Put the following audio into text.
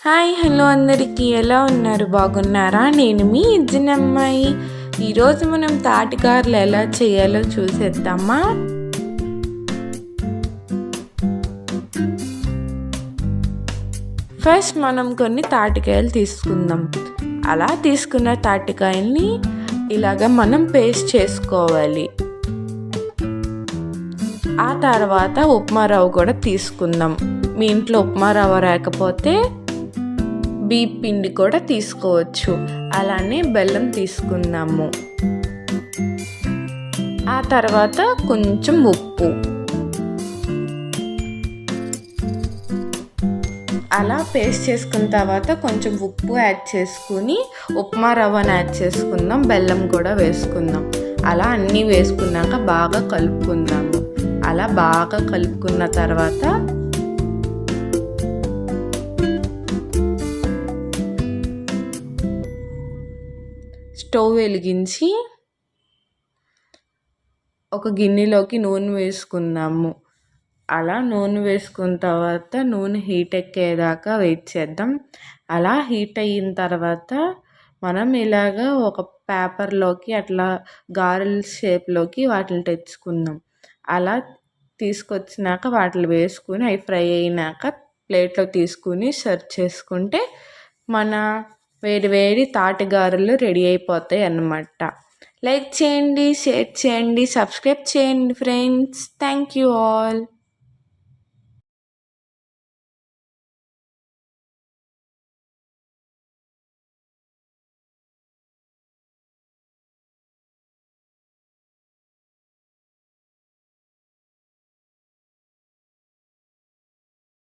Hi hello అందరికీ ఎలా ఉన్నారు? బాగున్నారా? నేను మీ ఇజ్జినమ్మాయి. ఈరోజు మనం తాటికారలు ఎలా చేయాలో చూసేద్దామా? ఫస్ట్ మనం కొన్ని తాటికాయలు తీసుకుందాం. అలా తీసుకున్న తాటికాయల్ని ఇలాగ మనం పేస్ట్ చేసుకోవాలి. ఆ తర్వాత ఉప్మా రవ్వ కూడా తీసుకుందాం. మీ ఇంట్లో ఉప్మా రవ్వ రాకపోతే బియ్యం పిండి కూడా తీసుకోవచ్చు. అలానే బెల్లం తీసుకుందాము. ఆ తర్వాత కొంచెం ఉప్పు. అలా పేస్ట్ చేసుకున్న తర్వాత కొంచెం ఉప్పు యాడ్ చేసుకుని ఉప్మా రవ్వను యాడ్ చేసుకుందాం. బెల్లం కూడా వేసుకుందాం. అలా అన్నీ వేసుకున్నాక బాగా కలుపుకుందాము. అలా బాగా కలుపుకున్న తర్వాత స్టవ్ వెలిగించి ఒక గిన్నెలోకి నూనె వేసుకుందాము. అలా నూనె వేసుకున్న తర్వాత నూనె హీట్ ఎక్కేదాకా వెయిట్ చేద్దాం. అలా హీట్ అయిన తర్వాత మనం ఇలాగా ఒక పేపర్లోకి అట్లా గారెల షేప్లోకి వాటిని తెచ్చుకుందాం. అలా తీసుకొచ్చినాక వాటిని వేసుకుని అవి ఫ్రై అయినాక ప్లేట్లో తీసుకుని సర్వ్ చేసుకుంటే మన వేడి వేడి తాటిగారెలు రెడీ అయిపోతాయి అన్నమాట. లైక్ చేయండి, షేర్ చేయండి, సబ్స్క్రైబ్ చేయండి ఫ్రెండ్స్. Thank you all.